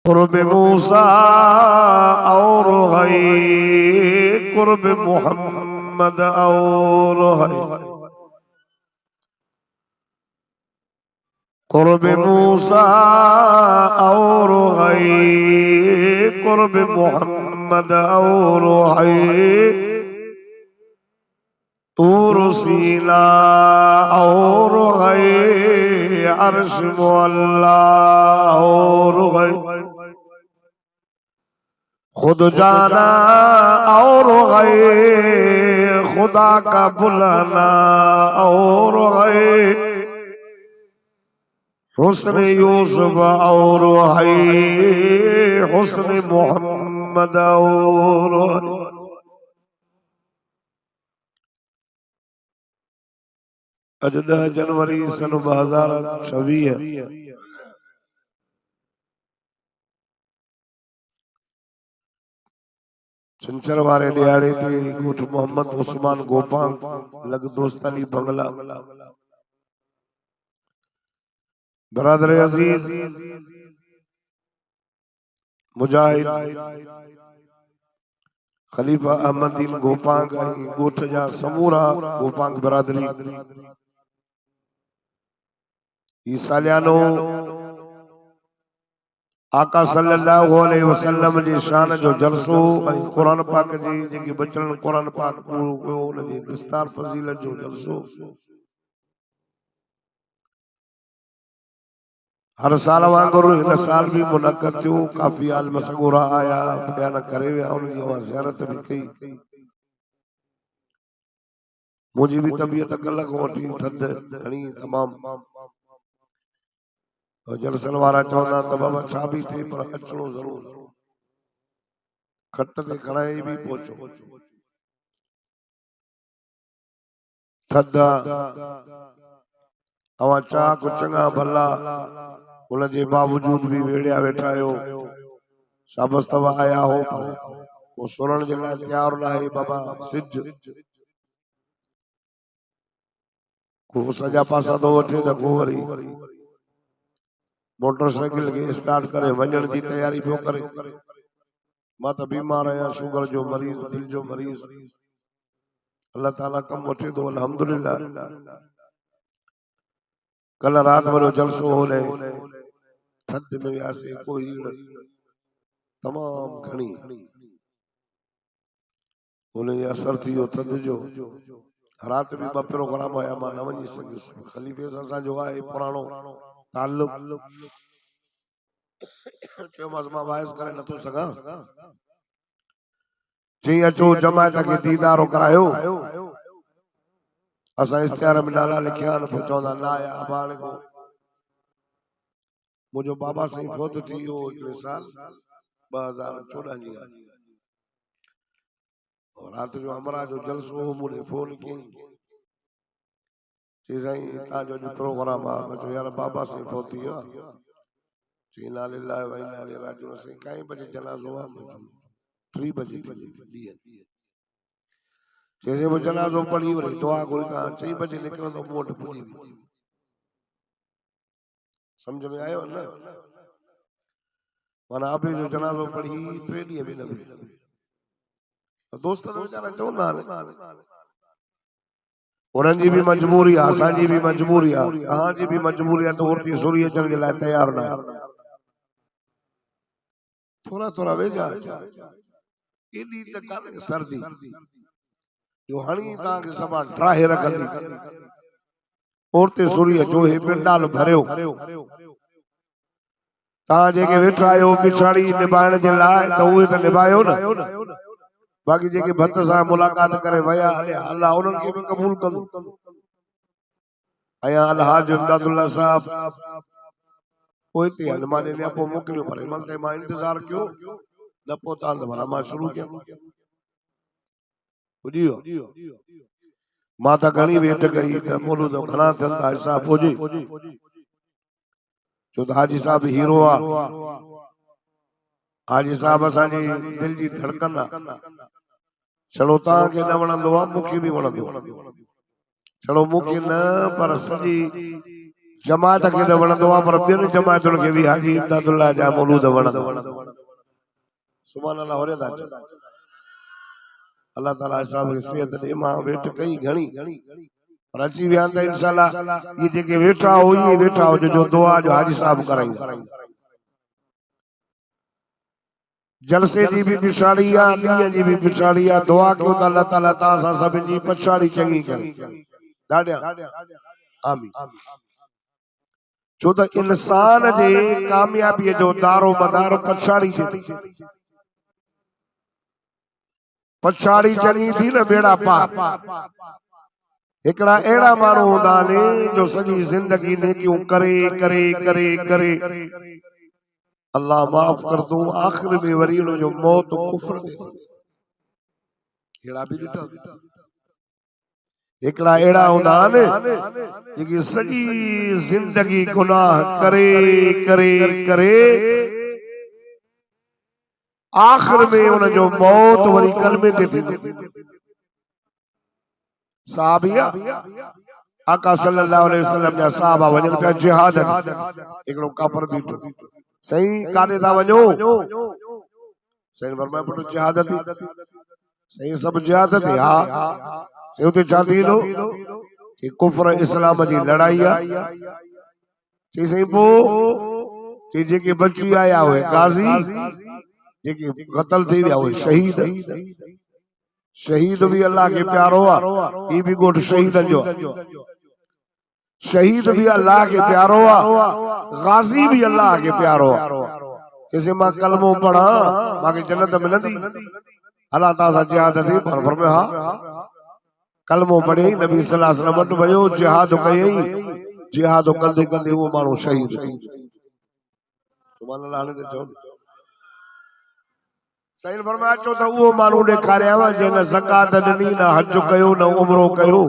कुर्ब मूसा और है, कुर्ब मोहम्मद और है। कुर्ब मूसा और है, कुर्ब मोहम्मद और है। तूर सीना और है, अर्श मुअल्ला और है। खुद जाना और है, खुदा का बुलाना और है। हुस्न यूसुफ और है, हुस्न मोहम्मद और है। अज 10 जनवरी सन 2026 छंछर वारे ॾियारे ते ॻोठ मोहम्मद उस्मान गोपांग लग दोस्तानी बंगला बरादर अजीज मुजाहिद खलीफा अहमदीन गोपांग ॻोठ जा समूरा गोपांग बरादरी ई सालियानो आका सल्लल्लाहु अलैहि वसल्लम जी शान जो जलसो कुरान पाक जी जेकी बचन कुरान पाक पूरो कयो उन जी दस्तार फजीलत जो जलसो हर साल वांगुरु इन साल भी मुनक़द थियो। काफी आलम सगोरा आया, बयान करे विया, उन जी ज़ियारत भी कई। मुझी भी तबीयत कल को वठी थद घणी तमाम जलसन वारा चवंदा त बाबा छा भी थे पर अचणो जरूर। खट ते खणाई भी पहुचो। थद अवा चाक चङा भला उन जे बावजूद भी वेड़िया वेठा आयो। शाबस तवा आया हो पर वो सुरण जे लाइ तैयार न आहे। बाबा सिज को सजा पासा तो वठे त को वरी मोटरसाइकिल के स्टार्ट करे वञण जी तैयारी पियो करे। मां त बीमार आहियां, शुगर जो मरीज, दिल जो मरीज। अल्लाह ताला कम वठे तो अल्हम्दुलिल्लाह। कल रात वारो जलसो हो ले थद में वियासीं कोई तमाम घणी उन जो असर थियो थद जो। रात भी ब प्रोग्राम हुया, मां न वञी सघियुसि। खलीफ़े सां असांजो आहे पुराणो ताल्लुक। चयोमांसि मां वाइस करे नथो सघां। चई अचो जमायत खे दीदारो करायो। असां इश्तिहार में नाला लिखिया आहिनि, पोइ चवंदा न आया अबाल को। मुंहिंजो बाबा साईं फोत थी वियो हिकिड़े साल 2014 जी ॻाल्हि। रात जो अमरा जो जलसो हो, मूंखे फोन कयईं, चई साईं तव्हांजो अॼु प्रोग्राम आहे। मां चयो यार बाबा साईं फोत थी वियो आहे। चई इन्ना लिल्लाहि व इन्ना इलैहि राजिऊं। साईं काएं बजे जनाज़ो आहे? 3 बजे ॾींहं। चई वो जनाज़ो पढ़ी वरी दुआ घुरी खां 4 बजे निकिरंदो मूं वटि पुॼी वेंदी। समझ में आयो न? माना अबे जो जनाज़ो पढ़ी 3 ॾींहं में न वेंदी। दोस्त तो बेचारा चवंदा आहिनि उन्हनि जी भी मजबूरी आहे, असांजी भी मजबूरी आहे, तव्हांजी भी मजबूरी आहे। तो उर्ती सुरी अचण जे लाइ तयार न आहे। थोड़ा थोड़ा वेझा एॾी त कान्हे सर्दी जो हणी तव्हांखे सभा ड्राहे रखंदी। औरते सुरीअ जो हे पिंडाल भरियो। तव्हां जेके वेठा आहियो पिछाड़ी निभाइण जे लाइ त उहे त निभायो न। बाक़ी जेके भत सां मुलाक़ात करे वया अल्लाह उन्हनि खे भी क़बूल कंदो। अया अलहाज इमदादुल्लाह साहब कोई ते हल माने ने पोइ मोकिलियो पर हिन ते मां इंतजार कयो न पहुता त भला मां शुरू कया। बुझियो मां त घणी वेट कई त मौलूद घणा थियनि था हिसाब पुॼे। छो त हाजी साहब हीरो आहे। हाजी साहब असांजी दिल जी धड़कन आहे। चलो तव्हांखे न वणंदो आहे, मूंखे भी वणंदो। चलो मूंखे न पर सॼी जमात खे त वणंदो आहे पर ॿियनि जमातुनि खे बि हाजी इमदादुल्लाह जा मौलूद वणंदा। सुभान अल्लाह होरे दा अल्लाह ताला साहब खे सिहत ॾे। मां वेठ कई घणी पर अची विया त इंशाअल्लाह ये जेके वेठा हो ये वेठा हो जो दुआ जो हाजी साहब कराईंदा। जलसे जी भी पिछाड़ी आ, ॾींहं जी भी पिछाड़ी आ। दुआ कयो त अल्लाह ताला तव्हां सां सभिनि जी पछाड़ी चङी करे। ॾाढिया आमीन। छो त इंसान जे कामयाबीअ जो दारो मदार पछाड़ी ते। पछाड़ी चङी थी न बेड़ा पार। हिकिड़ा अहिड़ा माण्हू हूंदा आहिनि जो सॼी ज़िंदगी नेकियूं करे करे करे करे अल्लाह माफ़ कर दूं, आखिर में वरी उन जो मौत कुफ्र दे। अहिड़ा बि ॾिठा। हिकिड़ा अहिड़ा हूंदा आहिनि जेकी सॼी ज़िंदगी गुनाह करे करे करे आखिर में उन जो मौत वरी कलमे ते थी। साहबिया आका सल्लल्लाहु अलैहि वसल्लम जा साहबा वञनि पिया जिहाद। हिकिड़ो काफर बीठो सही काॾे था वञो? सही फरमाया पुट जिहाद थी। सही सभु जिहाद थी। हा सही उते छा थींदो कि कुफ्र इस्लाम जी लड़ाई आहे। चई सही पोइ जेके बची आया हुए गाज़ी, जेके क़त्ल थी विया हुए शहीद। शहीद भी अल्लाह के प्यारो आ। ये भी गोठ शहीदन जो। शहीद भी अल्लाह के प्यारो आ, गाजी भी अल्लाह के प्यारो आ। जैसे मां कलमो पढ़ा मांखे जन्नत मिलंदी। अल्लाह ताला जिहाद थी पर फरमाया हा कलमो पढ़े नबी सल्लल्लाहु अलैहि वसल्लम वटि वियो जिहाद कयई। जिहाद कंदे कंदे वो माण्हू शहीद थी। सुभान अल्लाह ने चओ सही फरमाया। चो त उहो माण्हू ॾेखारियांव जंहिं न ज़कात ॾिनी, न हज कयो, न उमरो कयो,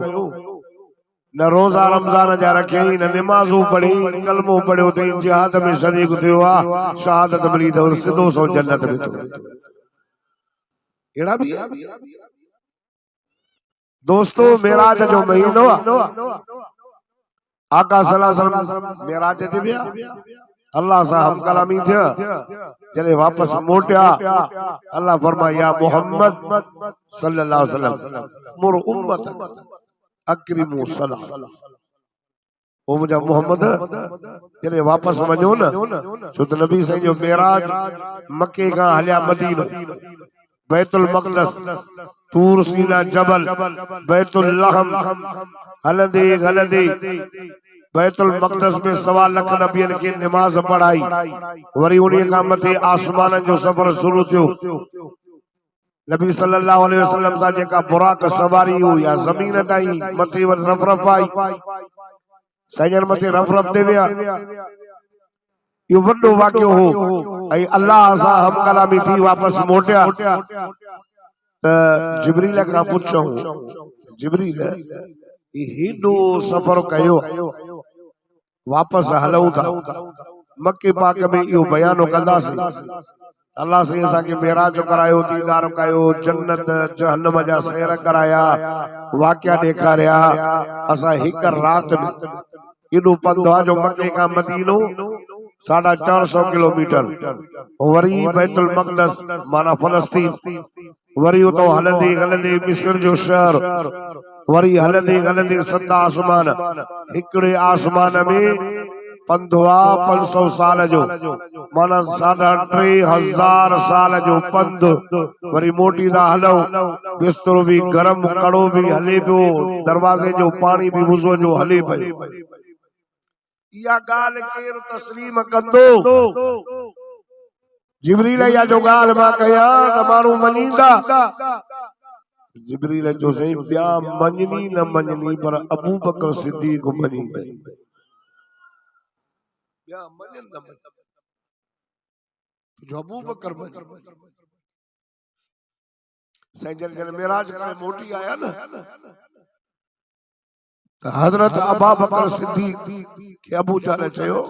न रोज़ा रमज़ान जा रखियई, न निमाज़ूं पढ़ी, कलमो पढ़ियो अथई, जिहाद में शरीक थियो आहे, शहादत मिली अथव, सिधो सो जन्नत में थो। अहिड़ा बि दोस्तो मेराज जो महीनो आहे। आका सल्लल्लाहु अलैहि वसल्लम मेराज ते विया, अल्लाह सां हम कलामी थिया। जॾहिं वापस मोटिया अल्लाह फरमाया या मोहम्मद सल्लल्लाहु अलैहि वसल्लम मुर उम्मत अक्रिमु सलाह। ओ मुंहिंजा मोहम्मद जॾहिं वापस वञो न, छो त नबी साईं जो मेराज मके खां हलिया मदीना, बैतुल मक़दस, तूर सीना जबल, बैतुल लहम हलंदे हलंदे बैतुल मक़दस में 1.25 लाख नबियन के नमाज पढ़ाई। वरी उन्हीं का मथे आसमान जो सफर शुरू थियो। नबी सल्लल्लाहु अलैहि वसल्लम सा जेका बुराक सवारी हुई या जमीन ताईं मथे वर रफ़रफ़ आई। साईं मथे रफ़रफ़ दे विया। यो वड्डो वाक़ियो हो। ऐं अल्लाह सा हम कलामी थी वापस मोटिया त जिब्रील का पुछो जिब्रील हेडो सफर कयो वापस हलऊं था मक्के पाक में यो बयानो कंदासीं। अल्लाह से असा के मेराज करायो, दीदार कयो, जन्नत जहन्नम जा सैर कराया, वाक़या ॾेखारिया। असा हिक रात में एडो पंधु जो मक्के का मदीनो 450 किलोमीटर, वरी बैतुल मक़दस माना फलस्तीन, वरी उतो हलंदे हलंदे मिस्र जो शहर, वरी हलंदे हलंदे 7 आसमान, हिकड़े आसमान में पंधुआ 500 साल जो माना 3500 साल जो पंध। वरी मोटी दा हलो, बिस्तरो भी गरम, कड़ो भी हले पियो, दरवाजे जो पानी भी वुज़ू जो हले पियो। इहा गाल केर तस्लीम कंदो? जिब्रील या जो गाल मां कया त माण्हू मञींदा। जिब्रील जो सही ॿिया मञनी न मञनी पर अबू बकर सिद्दीक़ मञींदा। ॿिया मञनि न मञनि, जो अबू बकर साईं जन मेराज करे मोटी आया न त हजरत अबू बकर सिद्दीक़ के अबू जान चयो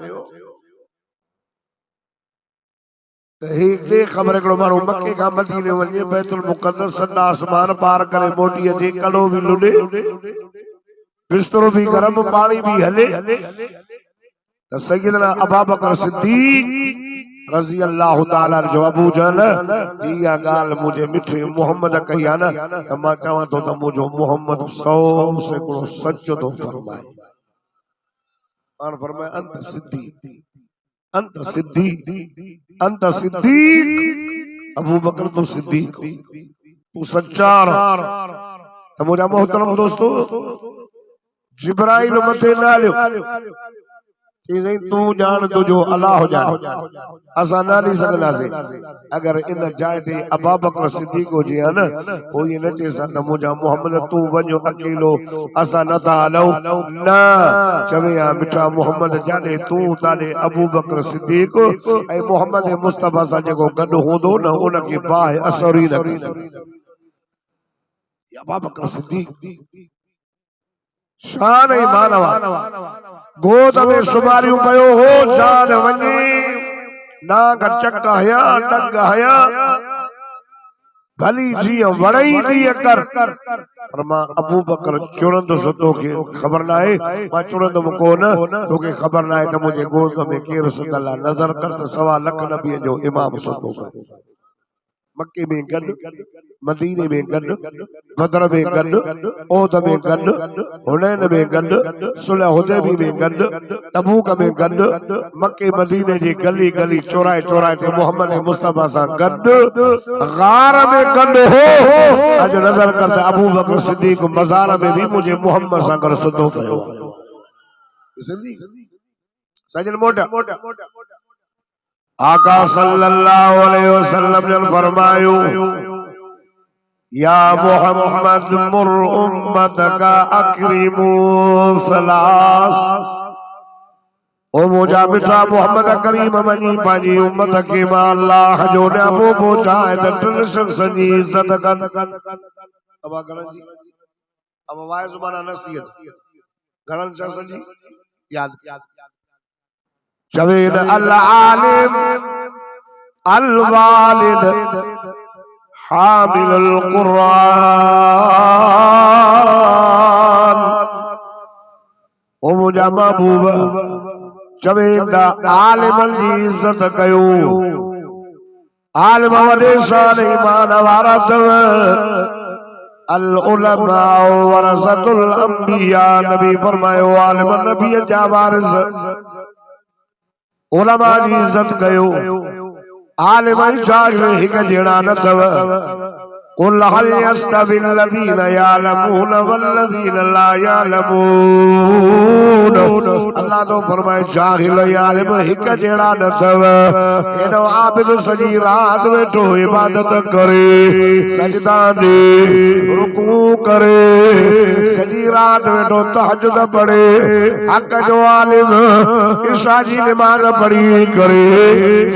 त हे ख़बर हिकिड़ो माण्हू मके खां मदीने वञे, बैतुल मुक़द्दस 7 आसमान पार करे मोटी अचे, कड़ो भी लुॾे, बिस्तरो भी गरम, पानी भी हले, तो सैयदना अबू बकर सिद्दीक रज़ी अल्लाह ताला जो अबू जहल इहा ॻाल्हि मुझे मिठे मोहम्मद कही आहे न त मां चवां थो त मुंहिंजो मोहम्मद 100 सैकड़ो सच थो फरमाए। और फरमाए अंत सिद्दीक अंत सिद्दीक अंत सिद्दीक अबू बकर तो सिद्दीक तू सच्चा तो मुझा मोहतरम दोस्तों जिब्राइल मथे नालियो चई तू जान तुझो अल्लाह जान असा ना ली सकदासीं अगर इन जाइ ते अबू बकर सिद्दीक हुजे हा न ओ ये न चई त मुझा मोहम्मद तू वञो अकेलो असा न था हलऊं न चवे हा मिठा मोहम्मद जाने तू ताने अबू बकर सिद्दीक ऐं मोहम्मद मुस्तफा सां जेको गॾु हूंदो न उनखे बाहि असर ई न कंदो। अबू बकर सिद्दीक शान ईमान गोद में सुमारियूं कयो हो जान वञी नाग चक हया डंग हया भली जीअं वड़ई दी कर पर मां अबू बकर चुरंदुसि तोखे ख़बर न आहे मां चुरंदुमि कोन तोखे ख़बर न आहे त मुंहिंजे गोद में केरु सुतल आहे नज़र कर त 1.25 लख नबीअ जो इमाम सुतो पियो मक्के में गॾु मदीने में गॾु बदर में गॾु ओद में गॾु हुनैन में गॾु सुलह हुदैबी में गॾु तबूक में गॾु मक्के मदीने जी गली गली चौराहे चौराहे ते मोहम्मद मुस्तफा सां गॾु गार में गॾु हो अॼु नज़र कर त अबू बकर सिद्दीक मज़ार में भी मुझे मोहम्मद सां गॾु सुतो पियो सजन मोटा आका सल्लल्लाहु अलैहि वसल्लम ने फरमायो या मोहम्मद मुर उम्मतका अकरिमू सलास ओ मुझा मिठा मोहम्मद करीम मनी पाजी उम्मत के मां अल्लाह जो न्यामो पहुंचाए त टिन शख्सन जी इज्जत कन अब गणन जी अब वाय जुबाना नसीहत गणन शख्सन जी याद चवेन अल आलिम अल वालिद हामिल अल कुरान ओ मुझा महबूब चवेन आलिम जी इज्जत कयो आलिम वॾे शान ईमान वारा अथव अल उलमा वरसतुल अंबिया नबी फरमायो आलिम नबी जा वारिस उलमा जी इज्जत कयो आलिम जाहिल हिक जहिड़ा न अथव कुल हल यस्तविल लज़ीना यअलमून वल्लज़ीना ला यअलमून अल्लाह तो फरमाए जाहिल आलिम हिक जहिड़ा न अथव एनो आबिद सॼी रात वेठो इबादत करे सजदा दे रुकू करे सॼी रात वेठो तहज्जुद पढ़े हक जो आलिम इशा जी नमाज पढ़ी करे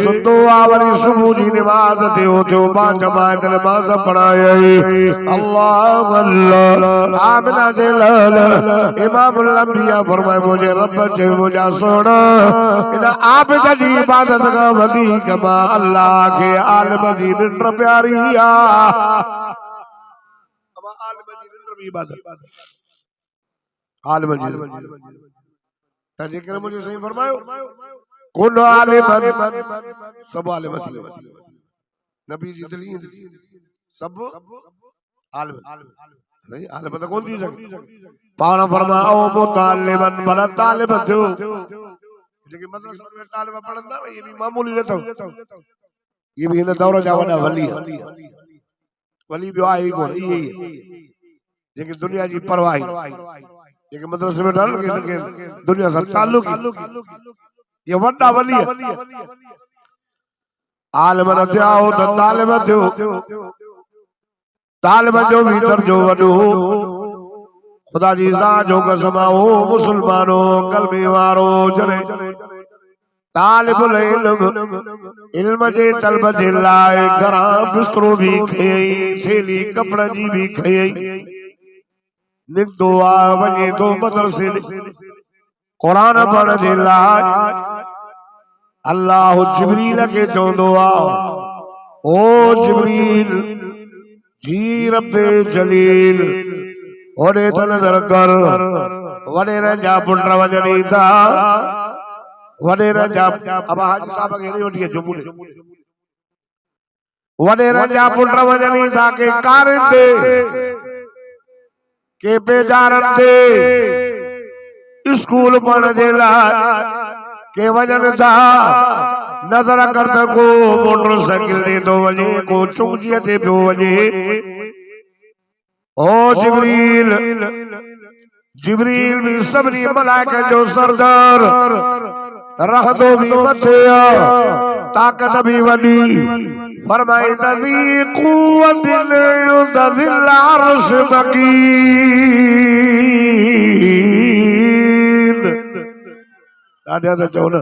सुतो आ वरी सुबह जी नमाज ते उथो बा जमात नमाज पढ़ाए अल्लाह अल्लाह आमिना दे लाल इमाम अल-अंबिया फरमाए मुझे रब जे मुझा सोना इन आबिद जी इबादत का वधीक मां अल्लाह के आलिम जी निंड प्यारी आ अब आलिम जी निंड भी इबादत आलिम जी त जेकर मुझे सही फरमायो कुल आलिम सब आलिम थी नबी जी दिली सब आलिम नहीं आलिम तो कौन थी सके पाण फरमाओ मुतालिमन भला तालिब थियो जेके मदरसा में तालिब पढ़ंदा ये भी मामूली न अथव ये भी इन दौर जा वॾा वली वली भी आहे कोन इहे जेके दुनिया जी परवाह जेके मदरसे में डाल के दुनिया से ताल्लुक ये वॾा वली आलिम न थिया हो त तालिब थियो तालिब जो भीतर जो वॾो खुदा जी ज़ात जो कसम हो मुसलमानो कलमे वारो जने तालिबुल इल्म जे तलब जे लाइ घरां बिस्तरो भी खयई थेली कपड़न जी भी खयई निकतो आ वञे तो मदरसे कुरान पढ़ण जे लाइ अल्लाह जिब्रील के चवंदो आ ओ जिब्रील जी रब्बे जलील ओरे तो नजर कर वडेर जा पुट वजनी था वडेरन जा अब हाजी साहब खे नहीं वठी अचो मूंखे वडेरन जा पुट वञनि था के कारनि ते के बेजारनि ते स्कूल पढ़ण जे लाइ के वञनि था नज़र कर त को मोटरसाइकिल ते थो वञे को चुंगजीअ ते पियो वञे ओ जिब्रील जिब्रील भी सभिनी मलाइकनि जो सरदार रहंदो भी मथे ताक़त भी वॾी फरमाईंदा ज़ी क़ुव्वतिन इंद ज़िल अर्श मकीन ॾाढा त चओ न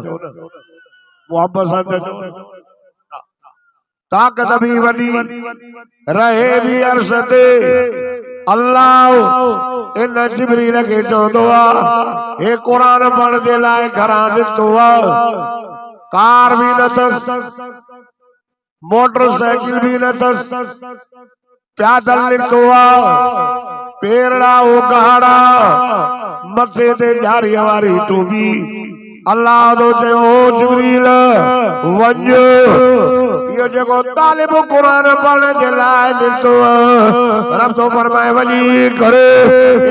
मोहब्बत सां त चओ ताक़त भी वॾी रहे भी अर्श ते अल्लाह इन जिब्रील खे चवंदो आहे हे क़ुरान पढ़ण जे लाइ घरां निकितो आहे कार भी न अथसि मोटरसाइकिल भी न अथसि पैदल निकितो आहे पेरड़ा उघाड़ा मथे ते ॾियारीअ वारी टोपी अल्लाह तो चयो जिब्रील वञ यो जेको तालिब कुरान पढ़ण जे लाइ निकितो रब तो फरमाए वञी करे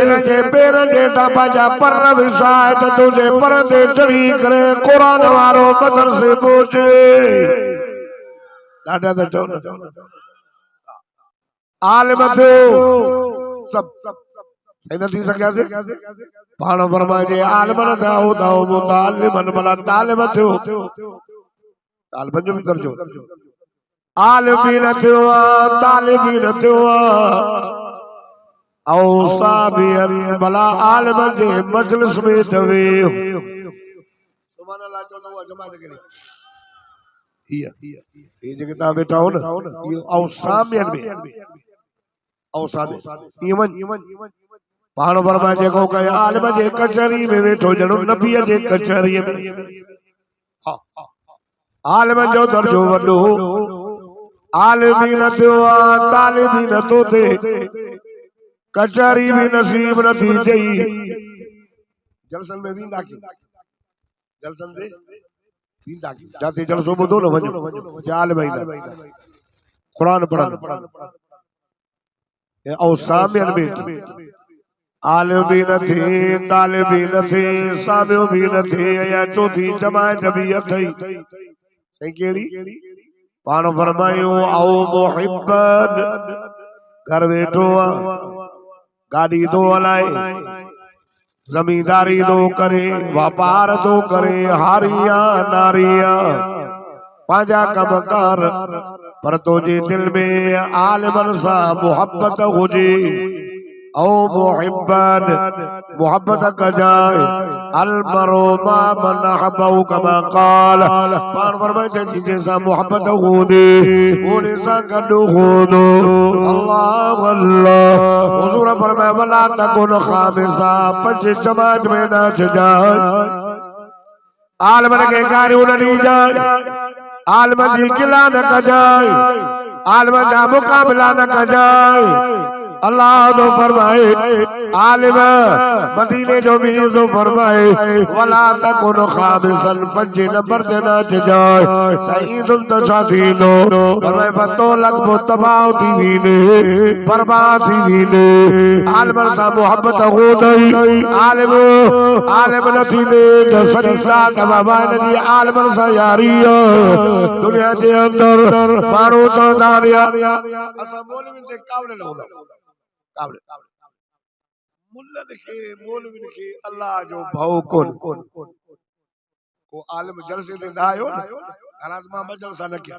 इन जे पेरनि जे टापा जा पर विछाए त तुंहिंजे पर ते चढ़ी करे कुरान वारो मदरसे पहुचे ॾाढा त चओ न आलिम थियो सब सही न थी सघियासीं पाण फरमाए जे आलिमन थियो त मुतालिमन भला तालिब थियो तालिबन जो भी दर्जो आलिम भी न थियो तालिब भी न थियो औसा भी भला आलिम जे मजलिस में दवे सुभान अल्लाह चवंदो आहे जमात के ये जेके तव्हां वेठा हो न इहो औसामियन में औसा में ईवन पाण फरमाए जेको कहे आलिम जे कचहरी में वेठो ॼणो नबीअ जे कचहरीअ में आलिम जो दर्जो वॾो आलिम भी न थियो तालिब भी न थो थिए कचहरी भी नसीब न थी थई जलसन में वेंदा की जलसन में वेंदा की जाते जलसो ॿुधो न वञो आलिम ईंदा क़ुरान पढ़ण ऐं सामियन में आलिम भी न थे तालिब भी न थे सामियो भी न थे या चौथी जमात भी अथई सही केड़ी पाण फरमायो आओ मुहिब्बन घर वेठो गाड़ी तो हलाए जमींदारी तो करे व्यापार तो करे हारिया नारिया पांजा कम कर पर तुझे दिल में आलिमन सा मोहब्बत हुजे ओ मुहिब्बन मोहब्बत कजाए अलमरो मा मन हबऊ कमा काल पाण फरमाए जैसा मोहब्बत होने ओने सा गॾु होनो अल्लाह अल्लाह हुजूर फरमाए वला तकुन खामिसा पंज जमात में न जाए आलिमन के गारियूं न ॾी जाए आलिमन जी गिला न कजाए आलिमन जा मुकाबला न कजाए अल्लाह तो फरमाए आलिम मदीने जो मीर तो फरमाए वला तकुन खामिसन पंज नंबर ते न जाए सईदुल त छाती नो फरमाए बतो लग तबाह थी वीने बर्बाद थी वीने आलिम सा मोहब्बत हो गई आलिम आलिम न थी ने सरीसा बाबा ने आलिम सा यारी दुनिया के अंदर मारो तो दारिया असा मौलवी ते कावले लगा मुल्लन के मौलवी के अल्लाह जो भाव कोन को आलिम जलसे ते आयो हालात मां जलसा न किया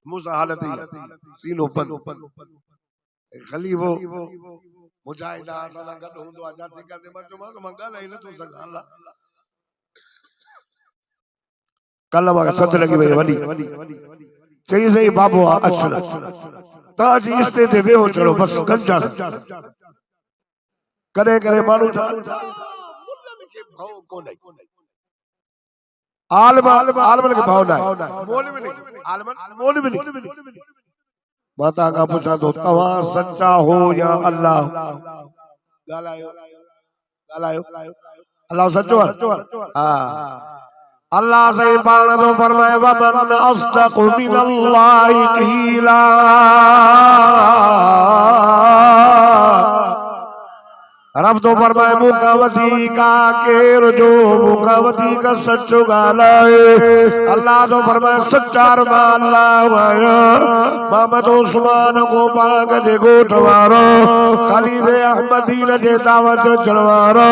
मूसा हालत ही सीनो बंद खलीफो मुजाहिद असां गड हुंदो आ जाते करते मचो मां गालाई न तो सका अल्लाह कलमा सद लगी वई वडी चई सही बाबू अचना ताजी इस्ते ते वेहो चलो बस गंजा करे करे मानू मुल्लन के भाव कोन आलिम आलिमन के भाव ना मौलवी ने आलिमन मौलवी ने माता का पूछा तो तवा सच्चा हो या अल्लाह गालायो गालायो अल्लाह सच्चो हां अल्लाह से पाण तो फरमाए वमन अस्दक़ु मिनल्लाहि क़ीला। रब तो फरमाए मुकावती का केर जो मुकावती का सच्चो गालाए। अल्लाह तो फरमाए सच्चा अल्लाह मोहम्मद उस्मान को पाक जे गोठवारो खलीफे अहमदीन जे दावत चढ़वारो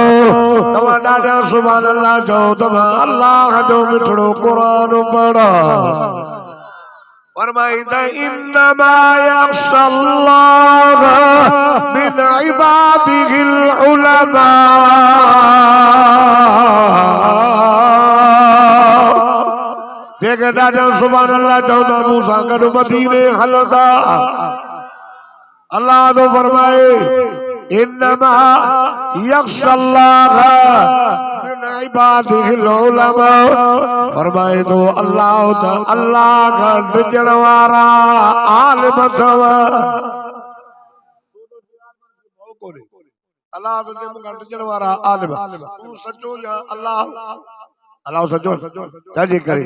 तवा ॾाढा सुभान अल्लाह चओ तवा अल्लाह जो मिठड़ो कुरान पढ़ो। फरमाइंदा इन्नमा यख्शल्लाह मिन इबादिहिल उलमा। देखे ॾाढा सुभान अल्लाह चवंदा मूसा गॾु मदीने हलंदा। अल्लाह तो फरमाए इन्नमा यख्शल्लाह मिन इबादिहिल उलमा। फरमाए तो अल्लाह का ॾिजण वारा आलिम अथव। अल्लाह का ॾिजण वारा आलिम तू सचो या अल्लाह सचो तंहिंजे करे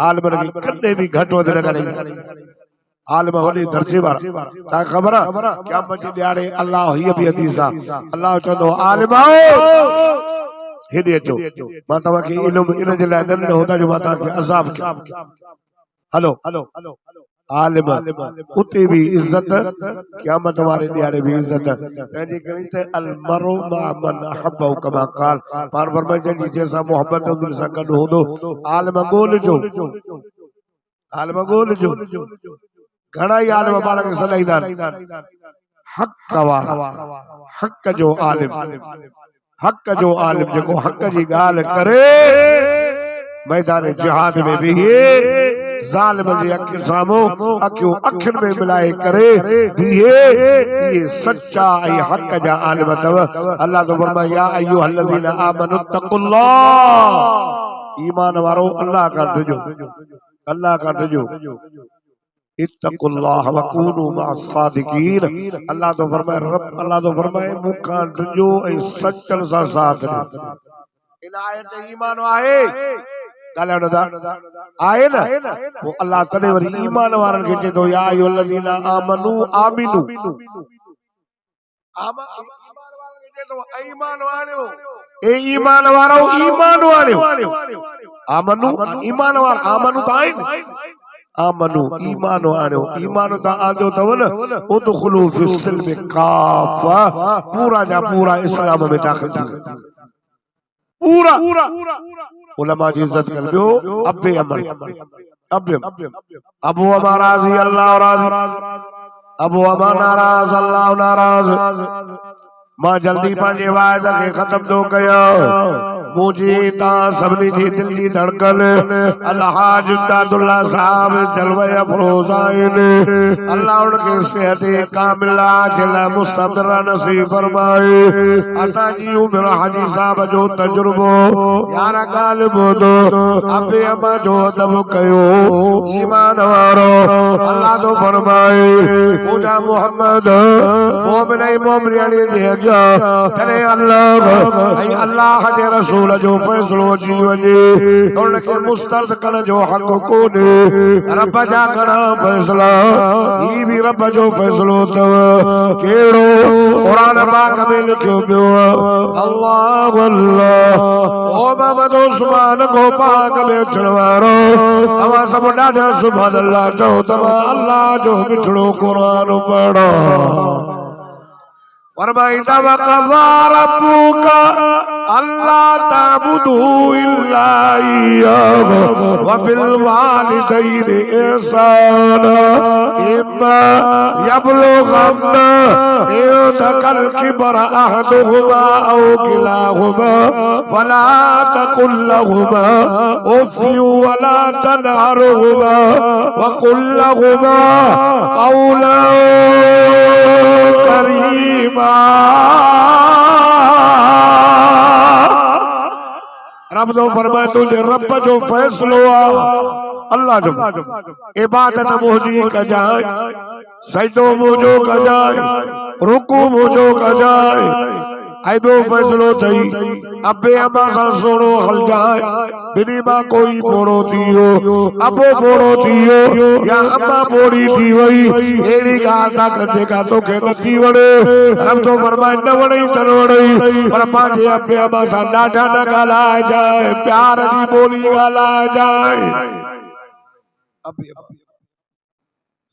आलिम खे कॾहिं बि घटि वधि न करे। आलिम वॾे दर्जे वारा तव्हांखे ख़बर आहे क़यामत जे ॾियारे अल्लाह हीअ बि हदीस आहे अल्लाह चवंदो आलिम हेॾे अचो मां तव्हांखे इल्मु इन जे लाइ न ॾिनो हुतां जो मां तव्हांखे अज़ाब कयां। हलो आलिम उते भी इज्जत क़यामत वारे ॾियारे भी इज्जत। तंहिंजे करे त अल मरउ मा मन अहब्बहु कमा क़ाल पाण फरमाए जंहिंजी जंहिंसां मोहब्बत हुन सां गॾु हूंदो। आलिम ॻोल्हिजो घणा ई आलिम पाण खे सॾाईंदा आहिनि हक़ वारा हक़ जो आलिम जेको हक़ जी ॻाल्हि करे मैदान जिहाद में भी ज़ालिम जे अखियुनि साम्हूं अखियुनि में मिलाए करे बीहे ये सच्चा ऐं हक़ जा आलिम अथव। अल्लाह तो फरमाए या अय्युहल्लज़ीना आमनु तक़ुल्लाह। ईमान वारो अल्लाह का ॾिजो इत्तक़ुल्लाह वकूनू मअस्सादिकीन। अल्लाह तो फरमाए मूंखां ॾिजो ऐं सचनि सां साथ ॾियो। इन आयत ईमान आहे ॻाल्हाइण आहे न वो अल्लाह तॾहिं वरी ईमान वारनि खे चए थो या अय्युहल्लज़ीना आमनू आमिनू ईमान वारो ईमान वारियो आमनू ईमान वारा आमनू त आहिनि आमनू ईमान वारियो ईमान त आंदो अथव न उदखुलू फिस्सिल्मि काफ़ा पूरा जा पूरा इस्लाम में दाख़िल थी पूरा उलमा जी इज्जत कर ॿियो अबे अमर अबू अमा राज़ी अल्लाह राज़ी अबू अमा नाराज़ अल्लाह नाराज़। मां जल्दी पंहिंजे वाइद खे ख़त्म थो कयां। मुझे ता सभनी जी दिल जी धड़कन अलहाज उस्तादुल्लाह साहब जलवे अफरोज आहिनि। अल्लाह उनखे सेहत कामिला जला मुस्तमर नसीब फरमाए। असां जी उम्र हाजी साहब जो तजुर्बो यार ॻाल्हि ॿुधो अबे अमा जो अदब कयो ईमान वारो। अल्लाह तो फरमाए मुझा मोहम्मद मोमिन मोमिनी जे अॻियां जॾहिं अल्लाह जे रसूल जो फैसलो जी वञे उनखे मुस्तरद करण जो हक़ कोन्हे। रब जा घणा फैसला ही भी रब जो फैसलो अथव। कहिड़ो क़ुरान पाक में लिखियो पियो अल्लाह अल्लाह ओ मोहम्मद उस्मान को पाक में अचण वारो तव्हां सभु ॾाढा सुभान अल्लाह चओ तव्हां अल्लाह जो मिठड़ो क़ुरान पढ़ो। फरमाइंदा वक़ज़ा रब्बुका अल्ला ताबुदू इल्ला इय्याहु व बिल वालिदैनि इहसाना इम्मा यबलुगन्ना इंदकल किबरा अहदुहुमा औ किलाहुमा फला तकुल लहुमा उफ़्फिन वला तनहरहुमा व कुल लहुमा क़ौलन करीमा। रब तो फरमाए तुझे रब जो फैसलो अल्लाह जो इबादत मुझी कजाए सजदो मुझो कजाए रुकू मुझो कजाए आइबो फैसलो थई अबे अमा सा सोनो हल जाए बिनी मां कोई पोड़ो दियो अबो पोड़ो दियो या अम्मा पोड़ी थी वई एड़ी गाल ता कदे का तो के नथी वड़े रब तो फरमाए न वड़ई तन वड़ई पर पांजे अबे अमा सा डाढा न गाला जाए प्यार दी बोली गाला जाए अबे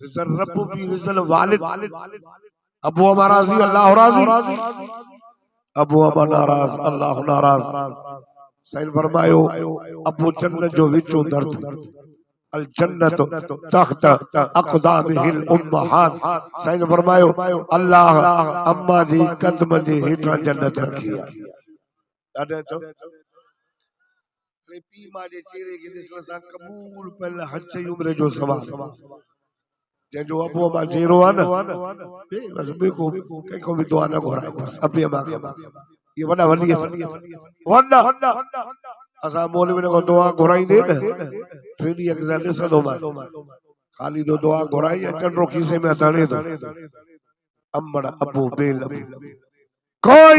रिजल रब भी रिजल वालिद अबू अमा राजी अल्लाह राजी अबू अमा नाराज अल्लाह नाराज साईं फरमायो अबू जन्नत जो विचो दर्द अल जन्नत तख्त अक़दामिहिल उम्महात साईं फरमायो अल्लाह अम्मा जी कदम जे हेठा जन्नत रखी है ॾाढे चो पी मां जे चेहरे के ॾिसण सां क़बूल पल हज उम्र जो सवाल जो अबू अमा चेहरो है ना बस बेको कंहिंखो भी दुआ न घुराए बस अबे अमा ये वॾा वली वॾा असां मौलवी को दुआ घुराईंदे न ट्रेडी एग्जाम ॾिसंदो मां खाली दो दुआ घुराई या चंडो खीसे में हथाणे तो अम्मड़ अबू बेलब कोई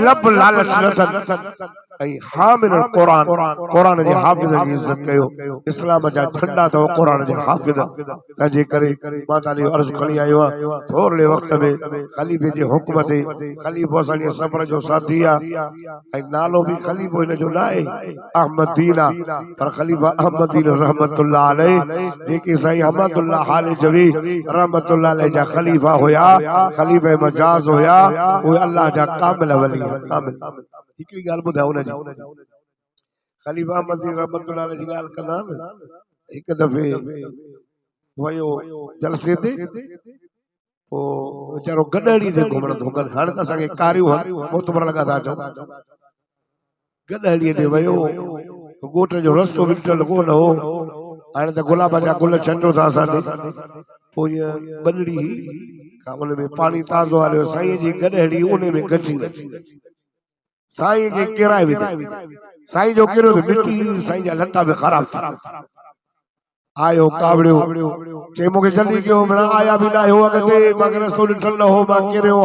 लब लालच न ऐं हामिल कुरान कुरान जे हाफिज़ जी इज्जत कयो इस्लाम जा झंडा तो कुरान जे हाफिज़ तंहिंजे करे मां ताली अर्ज़ खणी आयो आहियां थोरे वक्त में खलीफे जे हुक्म ते खलीफो असांजे सफ़र जो साथी आहे ऐं नालो भी खलीफो इन जो न आहे अहमद दीन आहे पर खलीफा अहमद दीन रहमतुल्लाह अलैह जेके साईं अहमदुल्लाह हाले जवी रहमतुल्लाह अलैह जा खलीफा हुया खलीफे मजाज हुया उहे अल्लाह जा कामिल वली कामिल हिकड़ी गाल बुधाओ ना जी खलीफा अहमद दीन रहमतुल्लाह अलैह जी गाल कंदा न एक दफे वयो जलसे ते ओ बेचारो गडड़ी ते घुमण थो कर हाणे त असांखे कारियूं मोतबर लगा था चओ गडड़ी ते वयो गोट जो रस्तो विटल कोन हो हाणे त गुलाब जा गुल छंडो था असांजे पोइ बदड़ी उन में पानी ताज़ो आयो साईं जी गडड़ी उन में गची साईं के किराए विधे साईं जो किरो तो मिट्टी साईं जा लट्टा भी खराब थी आयो कावड़ियो चे मूंखे जल्दी कयो बड़ा आया भी ना हो अगते मगर रस्तो ॾिठल न हो मां किरियो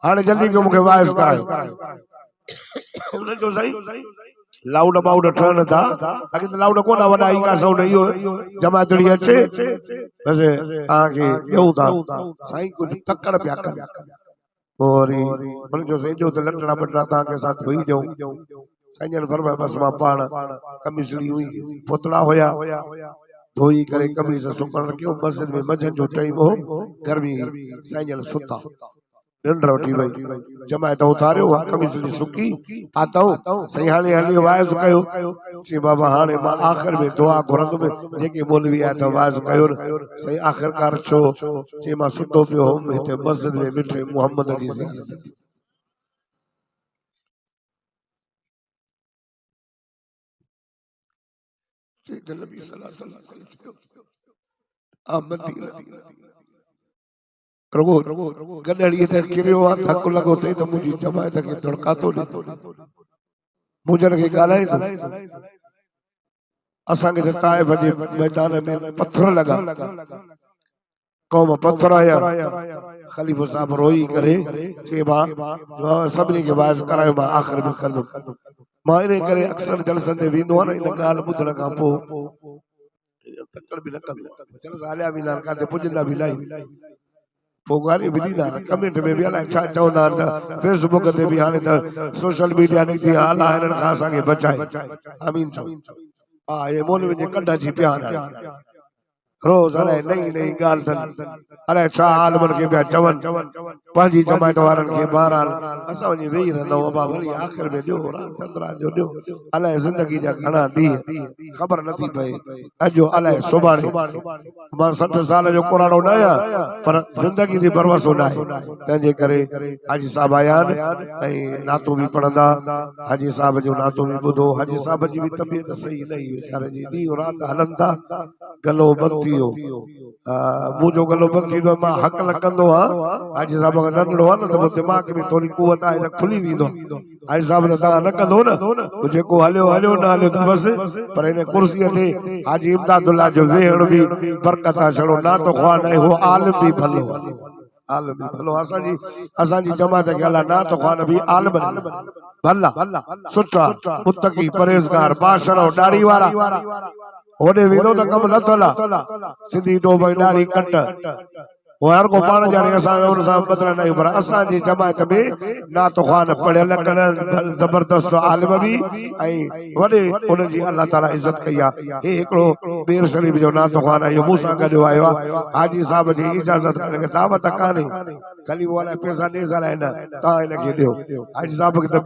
हाणे जल्दी कयो मूंखे वाइस करायो उन जो साईं लाउड बाउड ठहन था अगे तो लाउड कोना वडा ई का साउंड इहो जमातड़ी अचे बस आके ॾेऊं था साईं कुछ तकड़ पिया कर और मन जो से जो लटड़ा बटड़ा ता के साथ होई जो साईं ने फरमाया बस मां पाण कमीसड़ी हुई पोतड़ा होया धोई करे कमीज सुकण रखियो मस्जिद में मझन जो टाइम हो गर्मी साईं ने सुता निंड उठी वई जमायत उतारियो कमीसड़ी सुकी आताऊं साईं हाणे हली वाइज कयो सी बाबा हाणे मां आखिर में दुआ घुरंद में जेके मौलवी आ त वाइज कयो साईं आखिरकार छो सी मां सुतो पियो हुम हिते मस्जिद में मिठे मोहम्मद जी ज़ियारत नबी सल्लल्लाहु अलैहि वसल्लम अहमद दीन रगो गडड़ी ते किरियो आ धक लगो ते त मुजी जमायत के धड़का तो ॾे मुजन के गालाए तो असां के ताइफ जे मैदान में पत्थर लगा कौम पत्थर आया खलीफा साहब रोई करे के बा सभनी के वाइस करायो बा आखिर में कर दो मां इन करे अक्सर जलसन ते विंदो न इन गाल बुधण का पो तकड़ भी न कंदो चल सालिया भी न काते पुजंदा भी लाई पोगारी मिलीदा कमेंट में भी अलाए छा चवंदा फेसबुक ते भी हाणे त सोशल मीडिया निकती हाल आहे हिननि खां असांखे बचाए आमीन चओ हा ये मौलवी जे कढ जी पिया रोज अलाए नई नई गाल अलाए छा आलमन के पिया चवन पंहिंजी जमायत वारनि खे बहरहाल असां वञी वेही रहंदा बाबा वरी आख़िर में ॾियो चंद्रा जो ॾियो अलाए ज़िंदगी जा घणा ॾींहं ख़बर नथी पए अॼु अलाए सुभाणे मां 60 साल जो पुराणो न आहियां पर ज़िंदगी जी भरवसो न आहे तंहिंजे करे हाजी साहब आया आहिनि ऐं नातो बि पढ़ंदा हाजी साहब जो नातो बि ॿुधो हाजी साहब जी बि तबियत सही न हुई वीचारे जी ॾींहुं राति हलनि था गलो बंदि थी वियो मुंहिंजो गलो बंदि थींदो मां हक़ न कंदो आहियां हाजी साहब खां नंढड़ो आहे न त दिमाग़ में थोरी कुवत आहे न खुली वेंदो हाजी साहब न तव्हां न कंदो न जेको हलियो हलियो न हलियो त बसि पर हिन कुर्सीअ ते हाजी इमदादुल्ला जो वेहण बि बरकत आहे छड़ो नातो ख़्वाह न आहे हो आलिम बि भलो आलम भलो असांजी जमात के अल्लाह ना तो खान भी आलम भला सुठा मुत्तकी परहेज़गार बाशरो दाढ़ी वारा ओडे वेदो त कम न थला सिंधी टोप दाढ़ी कट वो हर को पाण जाने असां उन सां बदला नहीं पर असांजी जमात में ना तो खान पढ़ियल जबरदस्त आलिम भी ऐं वडे उन जी अल्लाह ताला इज्जत कई आहे हे हिकड़ो बेर शरीफ जो ना तो खान आयो मूं सां गॾु आयो आहे हाजी साहब जी इजाज़त करे दावत कान्हे खाली वो वाला पैसा ॾे सराए न तव्हां हिनखे ॾियो हाजी साहब खे त